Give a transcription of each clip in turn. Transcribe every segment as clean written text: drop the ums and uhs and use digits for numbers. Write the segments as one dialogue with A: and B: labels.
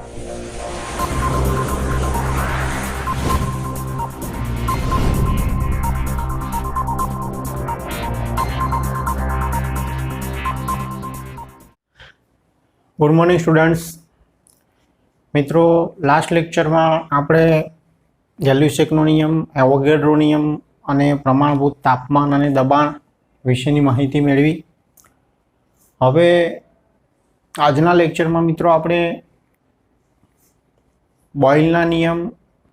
A: Good morning students. મિત્રો, last લેક્ચરમાં આપણે ગેલ્યુસેકનો નિયમ, એવોગેડ્રો નિયમ અને પ્રમાણભૂત તાપમાન અને દબાણ વિશેની માહિતી મેળવી. હવે આજના લેક્ચરમાં મિત્રો આપણે બોયલના નિયમ,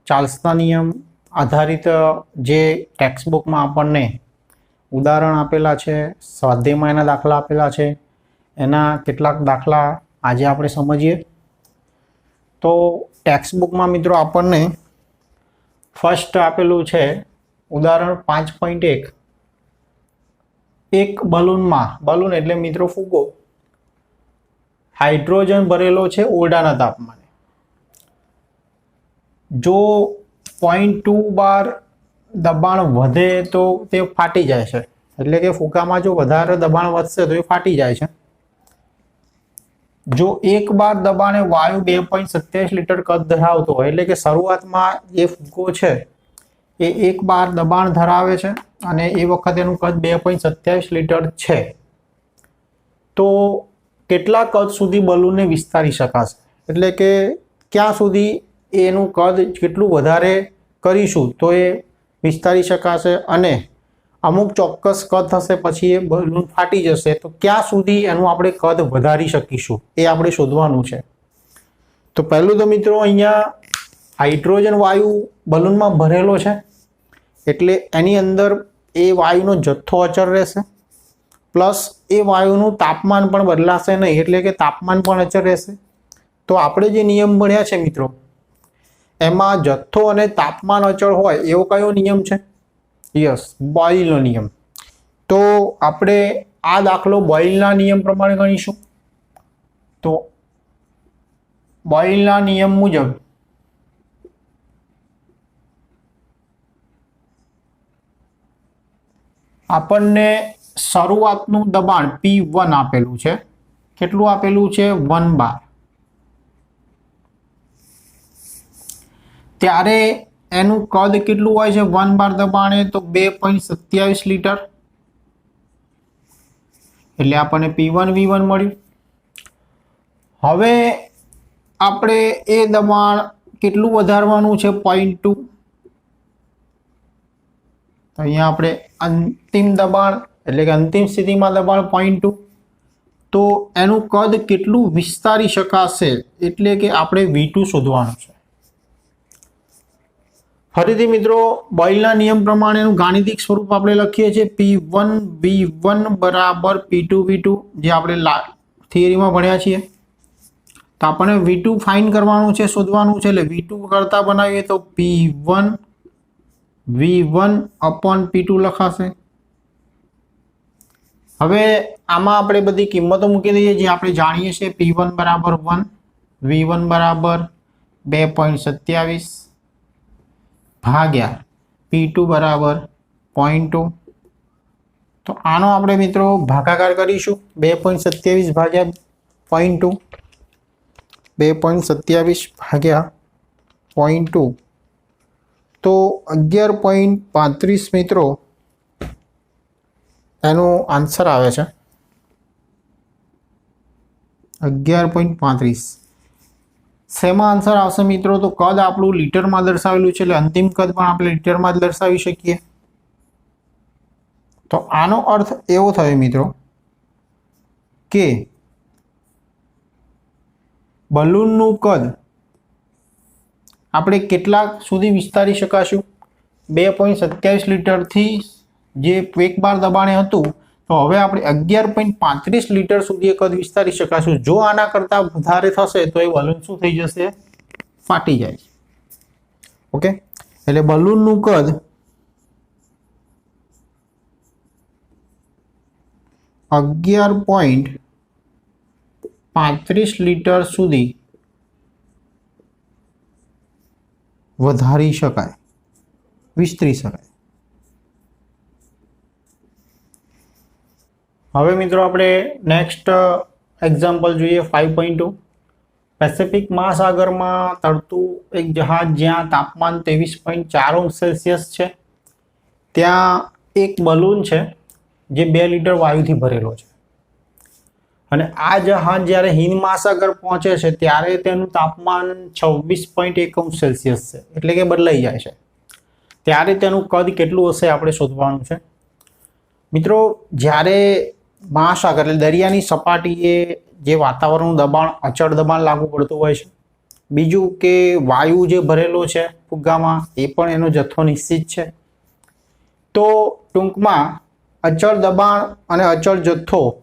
A: ચાર્લ્સના નિયમ આધારિત જે ટેક્સ્ટબુકમાં આપણને ઉદાહરણ આપેલા છે, સ્વાધ્યાયમાં એના દાખલા આપેલા છે, એના કેટલાક દાખલા આજે આપણે સમજીએ. તો ટેક્સ્ટબુકમાં મિત્રો આપણને ફર્સ્ટ આપેલું છે ઉદાહરણ 5.1. એક બલૂનમાં, બલૂન એટલે મિત્રો ફુગ્ગો, હાઇડ્રોજન ભરેલો છે ઓરડાના તાપમાને. જો 0.2 બાર દબાણ વધે તો તે ફાટી જાય છે, એટલે કે ફુગ્ગામાં જો વધારે દબાણ વધશે તો એ ફાટી જાય છે. જો 1 બાર દબાણે વાયુ 2.27 લીટર કદ ધરાવતો હોય, એટલે કે શરૂઆતમાં જે ફુગ્ગો છે એ 1 બાર દબાણ ધરાવે છે અને એ વખતે એનું કદ 2.27 લીટર છે, તો કેટલા કદ સુધી બલૂનને વિસ્તારી શકાશે, એટલે કે ક્યાં સુધી એનું કદ કેટલું વધારે કરીશું તો એ વિસ્તારી શકાશે, અને અમુક ચોક્કસ કદ થશે પછી એ બલૂન ફાટી જશે, તો ક્યાં સુધી એનું આપણે કદ વધારી શકીશું એ આપણે શોધવાનું છે. તો પહેલું તો મિત્રો અહીંયા હાઇડ્રોજન વાયુ બલૂનમાં ભરેલો છે, એટલે એની અંદર એ વાયુનો જથ્થો અચળ રહેશે, પ્લસ એ વાયુનું તાપમાન પણ બદલાશે નહીં, એટલે કે તાપમાન પણ અચળ રહેશે. તો આપણે જે નિયમ ભણ્યા છે મિત્રો, એમાં જથ્થો અને તાપમાન અચળ હોય એવો કયો નિયમ છે? યસ, બોયલનો નિયમ. તો આપણે આ દાખલો બોયલના નિયમ પ્રમાણે ગણીશું. તો બોયલના નિયમ મુજબ આપણને શરૂઆતનું દબાણ P1 આપેલું છે. કેટલું આપેલું છે? 1 બાર. ત્યારે એનું કદ કેટલું હોય છે 1 બાર દબાણે? તો 2.27 લીટર. એટલે આપણને P1 V1 મળ્યું. હવે આપણે એ દબાણ કેટલું વધારવાનું છે? 0.2. તો અહીંયા આપણે અંતિમ દબાણ એટલે કે અંતિમ સ્થિતિમાં દબાણ 0.2. તો એનું કદ કેટલું વિસ્તારી શકાશે, એટલે કે આપણે V2 શોધવાનું છે. ફરીથી મિત્રો, બોયલના નિયમ પ્રમાણે એનું ગાણિતિક સ્વરૂપ આપણે લખીએ છીએ P1 V1 બરાબર P2 V2, જે આપણે થિયરીમાં ભણ્યા છીએ. તો આપણને V2 ફાઇન્ડ કરવાનું છે, શોધવાનું છે. એટલે V2 કરતા બનાવીએ તો P1 V1 upon P2 લખાશે. હવે આમાં આપણે બધી કિંમતો મૂકી દઈએ જે આપણે જાણીએ છીએ. P1 બરાબર 1, V1 બરાબર 2.27 ભાગ્યા P2 બરાબર 0.2. તો આનો આપણે મિત્રો ભાગાકાર કરીશું. 2.27 ભાગ્યા 0.2, 2.27 ભાગ્યા 0.2, તો 11.35 મિત્રો એનો આન્સર આવે છે. 11.35. શેમાં આન્સર આવશે મિત્રો? તો કદ આપણું લીટરમાં દર્શાવેલું છે, એટલે અંતિમ કદ પણ આપણે લીટરમાં જ દર્શાવી શકીએ. તો આનો અર્થ એવો થયો મિત્રો કે બલૂનનું કદ આપણે કેટલા સુધી વિસ્તારી શકાશું? 2.27 લીટરથી જે 1 બાર દબાણે હતું, તો હવે આપણે 11.35 લીટર સુધી કદ વિસ્તારી શકાશું. જો આના કરતાં વધારે થશે તો એ બલૂન શું થઈ જશે? ફાટી જાય. ઓકે, એટલે બલૂનનું કદ 11.35 લીટર સુધી વધારી શકાય, વિસ્તરી શકાય. હવે મિત્રો આપણે નેક્સ્ટ એક્ઝામ્પલ જોઈએ 5.2. પેસિફિક મહાસાગરમાં તરતું એક જહાજ જ્યાં તાપમાન 23.4 છે ત્યાં એક બલૂન છે જે 2 લિટર વાયુથી ભરેલો છે અને આ જહાજ જ્યારે હિંદ મહાસાગર પહોંચે છે ત્યારે તેનું તાપમાન 26.1 છે એટલે કે બદલાઈ જાય છે ત્યારે તેનું કદ કેટલું હશે આપણે શોધવાનું છે મિત્રો જ્યારે મહાસાગર એટલે દરિયાની સપાટીએ જે વાતાવરણનું દબાણ અચળ દબાણ લાગુ પડતું હોય છે બીજું કે વાયુ જે ભરેલો છે ફુગ્ગામાં એ પણ એનો જથ્થો નિશ્ચિત છે તો ટૂંકમાં અચળ દબાણ અને અચળ જથ્થો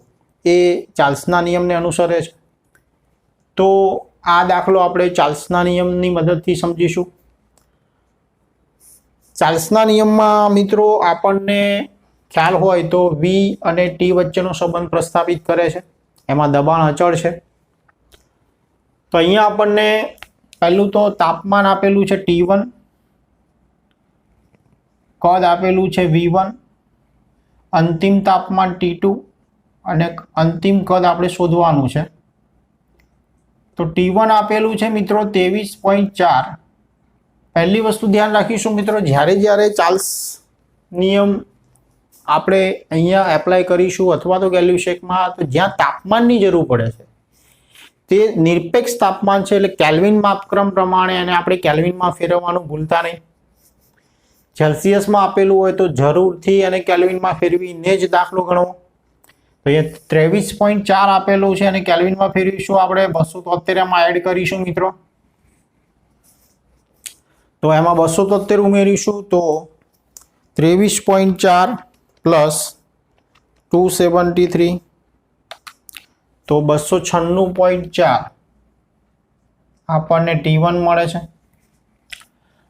A: એ ચાર્લ્સના નિયમને અનુસરે છે તો આ દાખલો આપણે ચાર્લ્સના નિયમની મદદથી સમજીશું ચાર્લ્સના નિયમમાં મિત્રો આપણને ખ્યાલ હોય તો V અને T વચ્ચેનો સંબંધ પ્રસ્થાપિત કરે છે એમાં દબાણ અચળ છે તો અહીંયા આપણને પહેલું તો તાપમાન આપેલું છે T1 કદ આપેલું છે V1 અંતિમ તાપમાન T2 અને અંતિમ કદ આપણે શોધવાનું છે તો T1 આપેલું છે મિત્રો 23.4 પહેલી વસ્તુ ધ્યાન રાખીશું મિત્રો જ્યારે ચાર્લ્સ નિયમ આપણે અહીંયા એપ્લાય કરીશું અથવા તો ગેલ્યુસેકમાં તો જ્યાં તાપમાનની જરૂર પડે છે તે નિરપેક્ષ તાપમાન છે એટલે કેલ્વિન માપક્રમ પ્રમાણે અને આપણે કેલ્વિનમાં ફેરવવાનું ભૂલતા નહીં સેલ્સિયસમાં આપેલું હોય તો જરૂરથી અને કેલ્વિનમાં ફેરવીને જ દાખલો ગણવો તો અહીંયા 23.4 આપેલું છે અને કેલ્વિનમાં ફેરવીશું આપણે 273 એમાં એડ કરીશું મિત્રો તો એમાં 273 ઉમેરીશું તો 23.4 પ્લસ 273 તો 296.4 આપણને T1 મળે છે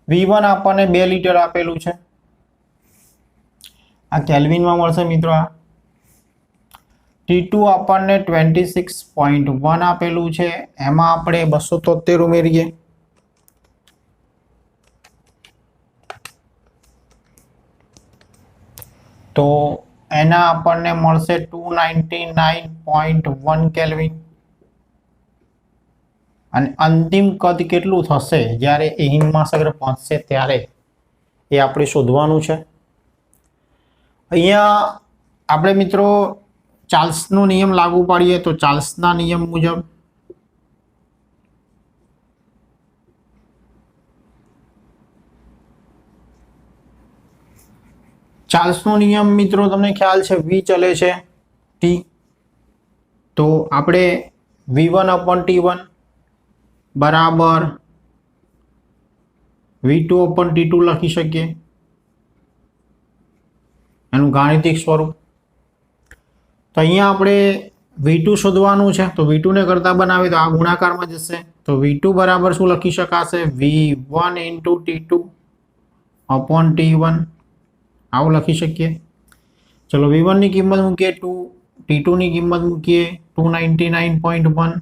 A: V1 આપણને 2 લિટર આપેલું છે આ કેલ્વિનમાં મળશે મિત્રો આ T2 આપણને 26.1 આપેલું છે એમાં આપણે 273 ઉમેરીએ તો એના આપણને મળશે 299.1 કેલ્વિન અને અંતિમ કદ કેટલું થશે જ્યારે એ હિંદ મહાસાગર પહોંચશે ત્યારે એ આપણે શોધવાનું છે અહીંયા આપણે મિત્રો ચાર્લ્સનો નિયમ લાગુ પાડીએ તો ચાર્લ્સના નિયમ મુજબ ચાર્લ્સનો નિયમ મિત્રો તમને ખ્યાલ છે V ચલે છે T તો આપણે V1/T1 બરાબર V2/T2 લખી શકીએ એનું ગાણિતિક સ્વરૂપ તો અહીંયા આપણે V2 શોધવાનું છે તો V2 ને કરતા બનાવીએ તો આ ગુણાકારમાં જશે તો V2 બરાબર શું લખી શકાશે V1 × T2/T1 આવું લખી શકીએ ચલો V1 ની કિંમત મૂકીએ 2 T2 ની કિંમત મૂકીએ 299.1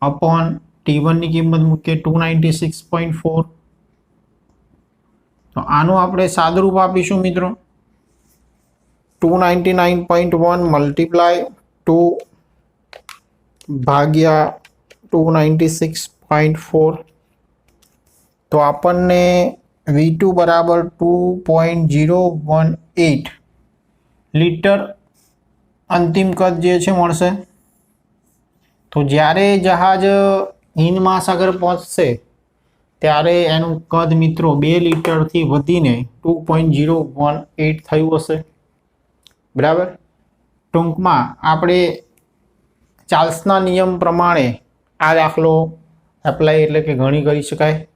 A: અપોન T1 ની કિંમત મૂકીએ 296.4 તો આનું આપણે સાદુરૂપ આપીશું મિત્રો 299.1 મલ્ટીપ્લાય 2 ભાગ્યા 296.4 તો આપણને V2 બરાબર 2.018 લિટર અંતિમ કદ જે છે મળશે તો જ્યારે જહાજ હિંદ મહાસાગર પહોંચશે ત્યારે એનું કદ મિત્રો 2 લિટરથી વધીને 2.018 થયું હશે બરાબર ટૂંકમાં આપણે ચાર્લ્સના નિયમ પ્રમાણે આ દાખલો એપ્લાય એટલે કે ગણી કરી શકાય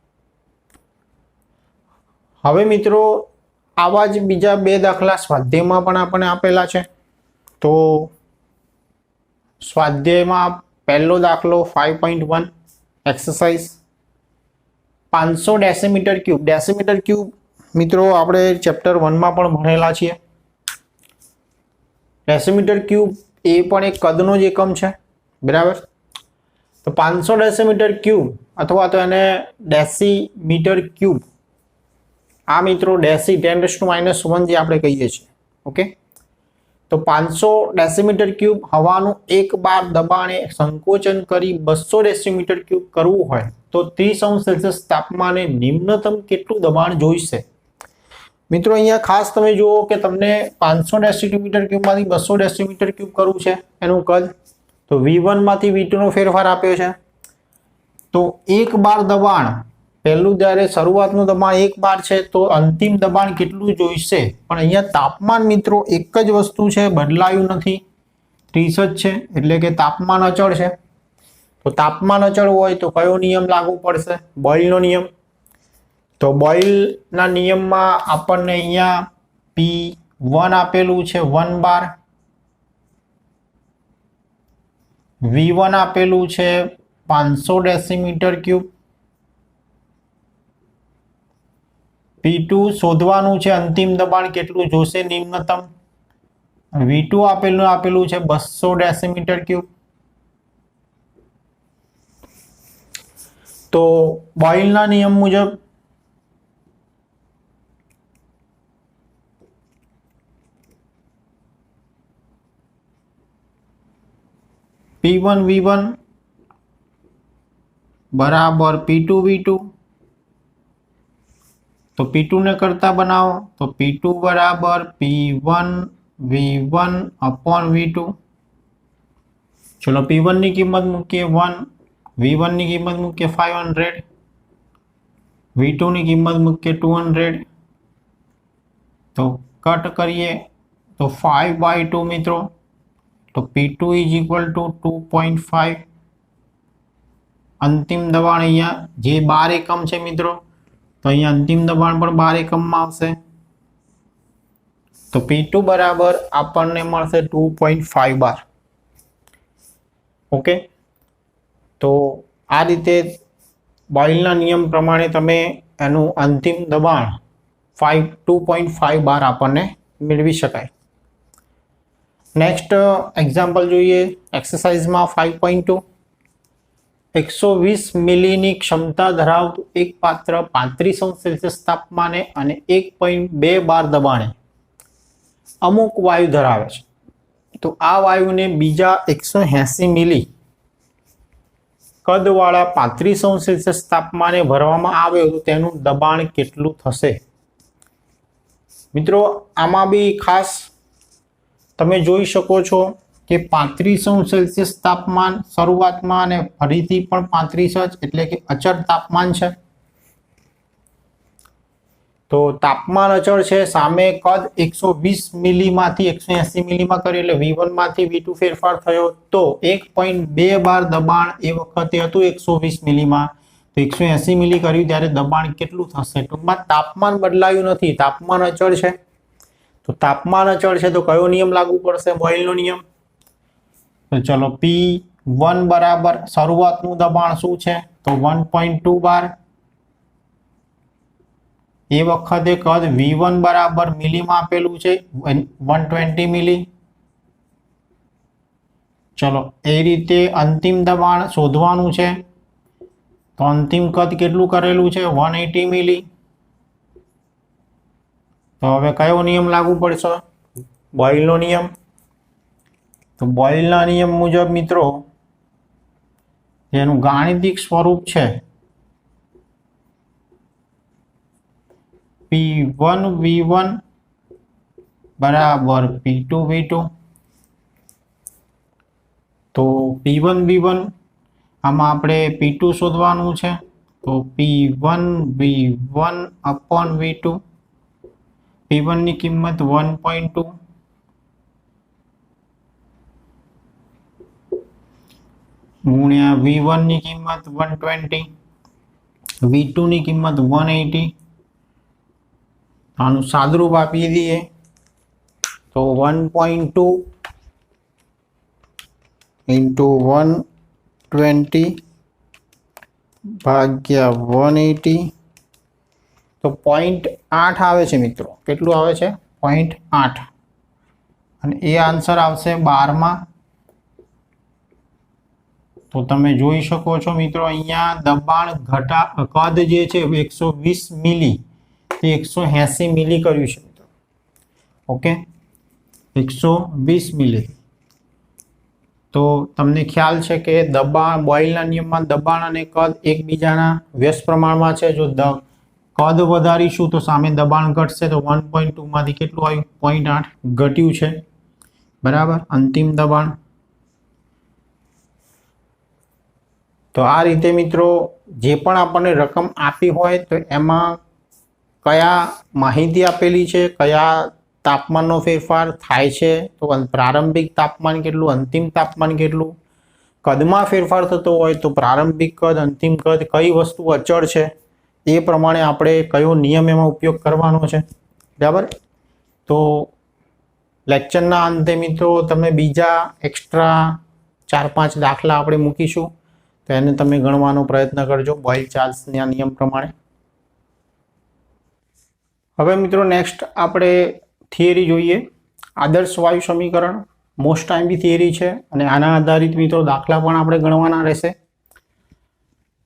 A: હવે મિત્રો આવા જ બીજા 2 દાખલા સ્વાધ્યાયમાં પણ આપણને આપેલા છે તો સ્વાધ્યાયમાં પહેલો દાખલો 5.1 એક્સરસાઇઝ 500 ડેસીમીટર ક્યુબ મિત્રો આપણે ચેપ્ટર 1 માં પણ ભણેલા છીએ ડેસીમીટર ક્યુબ એ પણ એક કદનો જ એકમ છે બરાબર તો 500 ડેસીમીટર ક્યુબ અથવા તો એને ડેસીમીટર ક્યુબ આ મિત્રો ડેસી 10⁻⁻1 જે આપણે કહીએ છીએ ઓકે તો 500 ડેસીમીટર ક્યુબ હવાનું 1 બાર દબાણે સંકોચન કરી 200 ડેસીમીટર ક્યુબ કરવું હોય તો 30°C તાપમાને નિમ્નતમ કેટલું દબાણ જોઈશે? મિત્રો અહીંયા ખાસ તમે જુઓ કે તમને 500 ડેસીમીટર ક્યુબમાંથી 200 ડેસીમીટર ક્યુબ કરવું છે એનું કદ, તો V1 માંથી V2 નો ફેરફાર આપ્યો છે. તો 1 બાર દબાણ, પહેલું જ્યારે શરૂઆતનું દબાણ 1 બાર છે તો અંતિમ દબાણ કેટલું જોઈશે? પણ અહીંયા તાપમાન મિત્રો એક જ વસ્તુ છે, બદલાયું નથી, 30 જ છે, એટલે કે તાપમાન અચળ છે. તો તાપમાન અચળ હોય તો કયો નિયમ લાગુ પડશે? બોયલનો નિયમ. તો બોયલના નિયમમાં આપણને અહીંયા P1 આપેલું છે 1 બાર, V1 આપેલું છે 500 ડેસીમીટર ક્યુબ, P2 શોધવાનું છે અંતિમ દબાણ કેટલું જોશે નિમ્નતમ, V2 આપેલું છે 200 ડેસીમીટર ક્યુબ. તો બોયલના નિયમ મુજબ P1 V1 બરાબર P2 V2. तो P2 ने करता बनाओ तो P2 बराबर P1 V1 अपॉन V2. चलो P1 ની કિંમત મૂકીએ 1, V1 ની કિંમત મૂકીએ 500, V2 ની કિંમત મૂકીએ 200. તો કટ કરીએ તો 5/2 મિત્રો. તો P2 इज इक्वल टू 2.5. अंतिम दबाण અહીંયા જે 12 એકમ છે મિત્રો, તો અહીંયા અંતિમ દબાણ પણ 12 એકમમાં આવશે. તો P2 બરાબર આપણને મળશે 2.5 બાર. ઓકે, તો આ રીતે બોયલના નિયમ પ્રમાણે તમે એનું અંતિમ દબાણ 2.5 બાર આપણને મેળવી શકાય. નેક્સ્ટ એક્ઝામ્પલ જોઈએ એક્સરસાઇઝમાં 5.2. 120 મિલીની ક્ષમતા ધરાવતું એક પાત્ર 35°C તાપમાને અને 1.2 બાર દબાણે અમુક વાયુ ધરાવે છે. તો આ વાયુને બીજા 180 મિલી કદવાળા 35°C તાપમાને ભરવામાં આવે તો તેનું દબાણ કેટલું થશે? મિત્રો આમાં બી ખાસ તમે જોઈ શકો છો કે 35°C તાપમાન શરૂઆતમાં અને ફરીથી પણ 35 જ, એટલે કે અચળ તાપમાન છે. તો તાપમાન અચળ છે, સામે કદ 120 મિલીમાંથી 180 મિલીમાં કર્યું એટલે V1 માંથી V2 ફેરફાર થયો. તો 1.2 બાર દબાણ એ વખતે હતું 120 મિલીમાં, તો 180 મિલી કર્યું ત્યારે દબાણ કેટલું થશે? ટૂંકમાં તાપમાન બદલાયું નથી, તાપમાન અચળ છે. તો તાપમાન અચળ છે તો કયો નિયમ લાગુ પડશે? બોયલનો નિયમ. તો ચલો P1 બરાબર શરૂઆતનું દબાણ શું છે? તો 1.2 બાર. એ વખતે કદ V1 બરાબર મિલીમાં આપેલું છે 120 મિલી. ચલો એ રીતે અંતિમ દબાણ શોધવાનું છે. તો અંતિમ કદ કેટલું કરેલું છે? 180 મિલી. તો હવે કયો નિયમ લાગુ પડશે? બોયલનો નિયમ. તો બોયલના નિયમ મુજબ મિત્રો જેનું ગાણિતિક સ્વરૂપ છે P1 V1 બરાબર P2 V2. તો P1 V1 આમાં આપણે P2 શોધવાનું છે. તો P1 V1 upon V2. P1 ની કિંમત 1.2 ગુણ્યા V1 ની કિંમત 120, V2 ની કિંમત 180. આનું સાદરૂપ આપી દઈએ તો 1.2 into 120 ભાગ્યા 180. તો 0.8 આવે છે મિત્રો. કેટલું આવે છે? 0.8. અને એ આન્સર આવશે 12માં. તો તમે જોઈ શકો છો મિત્રો અહીંયા દબાણ કદ જે છે 120 મિલી તે 180 મિલી કર્યું છે મિત્રો. ઓકે, 120 મિલી। તો તમને ખ્યાલ છે કે દબાણ બોઇલના નિયમમાં દબાણ અને કદ એકબીજાના વ્યસ્ત પ્રમાણમાં છે। જો કદ વધારીશું તો સામે દબાણ ઘટશે, તો 1.2 માંથી કેટલું આવ્યું 0.8 ઘટ્યું છે, બરાબર, અંતિમ દબાણ। તો આ રીતે મિત્રો જે પણ આપણને રકમ આપી હોય તો એમાં કયા માહિતી આપેલી છે, કયા તાપમાનનો ફેરફાર થાય છે, તો પ્રારંભિક તાપમાન કેટલું, અંતિમ તાપમાન કેટલું, કદમાં ફેરફાર થતો હોય તો પ્રારંભિક કદ, અંતિમ કદ, કઈ વસ્તુ અચળ છે, એ પ્રમાણે આપણે કયો નિયમ એમાં ઉપયોગ કરવાનો છે, બરાબર। તો લેક્ચરના અંતે મિત્રો તમે બીજા એક્સ્ટ્રા 4-5 દાખલા આપણે મૂકીશું, તો એને તમે ગણવાનો પ્રયત્ન કરજો બોયલ-ચાર્લ્સના નિયમ પ્રમાણે। હવે મિત્રો નેક્સ્ટ આપણે થિયરી જોઈએ। આદર્શ વાયુ સમીકરણ મોસ્ટ ટાઈમની થિયરી છે અને આના આધારિત મિત્રો દાખલા પણ આપણે ગણવાના રહેશે।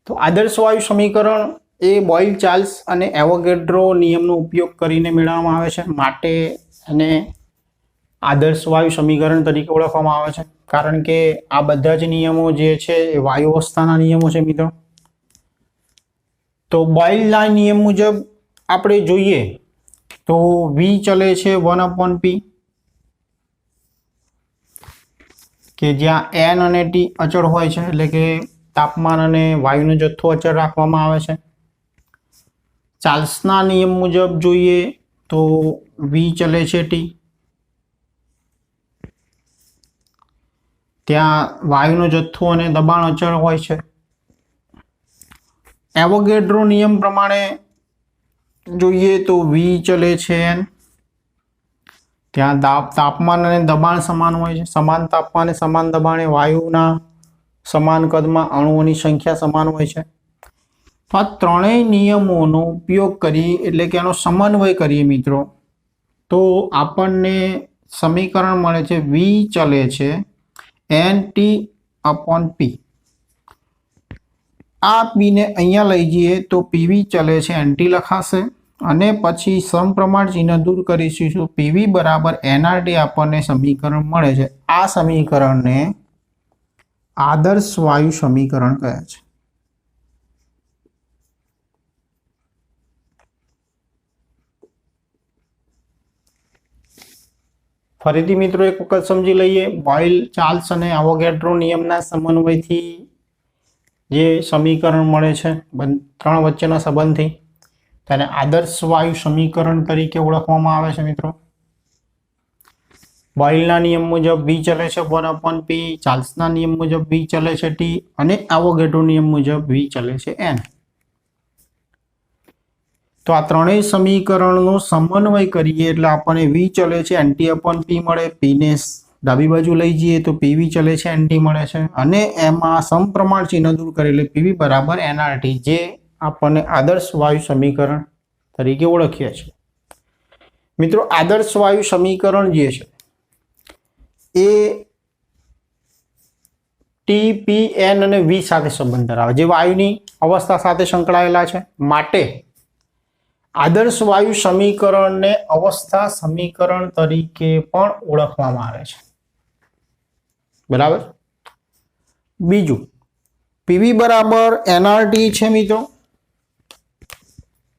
A: તો આદર્શ વાયુ સમીકરણ એ બોયલ-ચાર્લ્સ અને એવોગેડ્રો નિયમનો ઉપયોગ કરીને મેળવવામાં આવે છે, માટે એને આદર્શ વાયુ સમીકરણ તરીકે ઓળખવામાં આવે છે, કારણ કે આ બધા જ નિયમો જે છે એ વાયુ અવસ્થાના નિયમો છે મિત્રો। તો બોયલના નિયમ મુજબ આપણે જોઈએ તો V ચલે છે 1/P, કે જ્યાં N અને T અચળ હોય છે, એટલે કે તાપમાન અને વાયુનો જથ્થો અચળ રાખવામાં આવે છે। ચાર્લ્સના નિયમ મુજબ જોઈએ તો V ચલે છે T, ત્યાં વાયુનો જથ્થો અને દબાણ અચળ હોય છે। એવોગેડ્રો નિયમ પ્રમાણે જોઈએ તો V ચલે છે N, ત્યાં તાપમાન અને દબાણ સમાન હોય છે, સમાન તાપમાને સમાન દબાણે વાયુના સમાન કદમાં અણુઓની સંખ્યા સમાન હોય છે। તો આ ત્રણેય નિયમોનો ઉપયોગ કરી એટલે કે એનો સમન્વય કરીએ મિત્રો તો આપણને સમીકરણ મળે છે V ચલે છે NT/P। આ P ને અહીંયા લઈ જઈએ તો PV ચલે છે NT લખાશે અને પછી સમપ્રમાણ ચિહ્ન દૂર કરીશું, PV બરાબર NRT આપણને સમીકરણ મળે છે। આ સમીકરણને આદર્શ વાયુ સમીકરણ કહે છે। ફરીથી મિત્રો એક વખત સમજી લઈએ, બોયલ, ચાર્લ્સ અને એવોગેડ્રો નિયમના સમન્વયથી જે સમીકરણ મળે છે ત્રણ વચ્ચેના સંબંધથી, તેને આદર્શ વાયુ સમીકરણ તરીકે ઓળખવામાં આવે છે મિત્રો। બોયલના નિયમ મુજબ V ચલે છે 1/P, ચાર્લ્સના નિયમ મુજબ V ચલે છે T અને એવોગેડ્રો નિયમ મુજબ V ચલે છે N। તો આ ત્રણેય સમીકરણનો સમન્વય કરીએ એટલે આપણને V ચલે છે NT/P મળે, P ને ડાબી બાજુ લઈ જઈએ તો PV ચલે છે NT મળે છે અને એમાં સમપ્રમાણ ચિહ્ન દૂર કરી એટલે PV બરાબર NRT, જે આપણને આદર્શ વાયુ સમીકરણ તરીકે ઓળખીએ છીએ। મિત્રો આદર્શ વાયુ સમીકરણ જે છે એ T, P, N અને V સાથે સંબંધ ધરાવે, જે વાયુની અવસ્થા સાથે સંકળાયેલા છે, માટે આદર્શ વાયુ સમીકરણને અવસ્થા સમીકરણ તરીકે પણ ઓળખવામાં આવે છે, બરાબર। બીજું PV બરાબર NRT છે મિત્રો,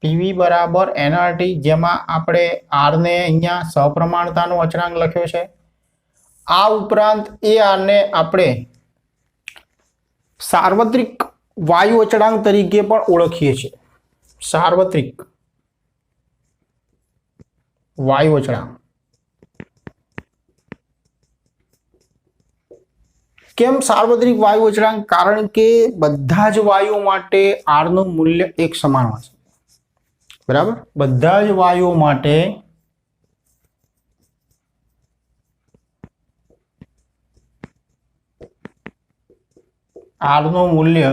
A: PV બરાબર NRT, જેમાં આપણે R ને અહીંયા સપ્રમાણતાનો અચળાંક લખ્યો છે। આ ઉપરાંત એ R ને આપણે સાર્વત્રિક વાયુ અચળાંક તરીકે પણ ઓળખીએ છીએ, સાર્વત્રિક વાયુ અચળાંક। કેમ સાર્વત્રિક વાયુ અચળાંક? કારણ કે બધા જ વાયુઓ માટે R નું મૂલ્ય એક સમાન હોય છે, બરાબર। બધા જ વાયુઓ માટે R નું મૂલ્ય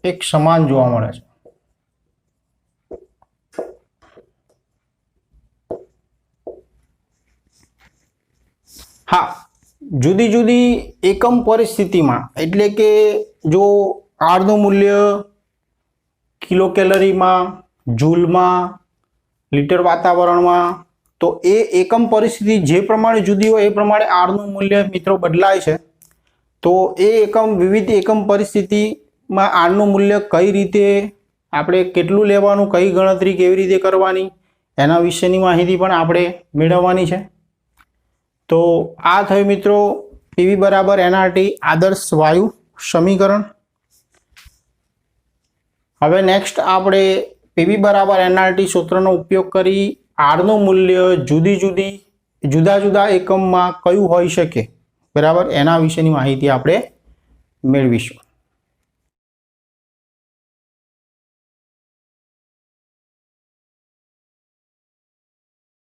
A: એક સમાન જોવા મળે છે। હા, જુદી જુદી એકમ પરિસ્થિતિમાં, એટલે કે જો R નું મૂલ્ય કિલો કેલરીમાં, જૂલમાં લિટર વાતાવરણમાં, તો એ એકમ પરિસ્થિતિ જે પ્રમાણે જુદી હોય એ પ્રમાણે આરનું મૂલ્ય મિત્રો બદલાય છે. તો એ વિવિધ એકમ પરિસ્થિતિમાં આરનું મૂલ્ય કઈ રીતે આપણે કેટલું લેવાનું, કઈ ગણતરી કેવી રીતે કરવાની, એના વિશેની માહિતી પણ આપણે મેળવવાની છે. તો આ થયું મિત્રો પીવી બરાબર એનઆરટી આદર્શ વાયુ સમીકરણ. હવે નેક્સ્ટ આપણે પીવી બરાબર એનઆરટી સૂત્રનો ઉપયોગ કરી આરનું મૂલ્ય જુદા જુદા એકમમાં કયું હોઈ શકે, બરાબર, એના વિશેની માહિતી આપણે મેળવીશું.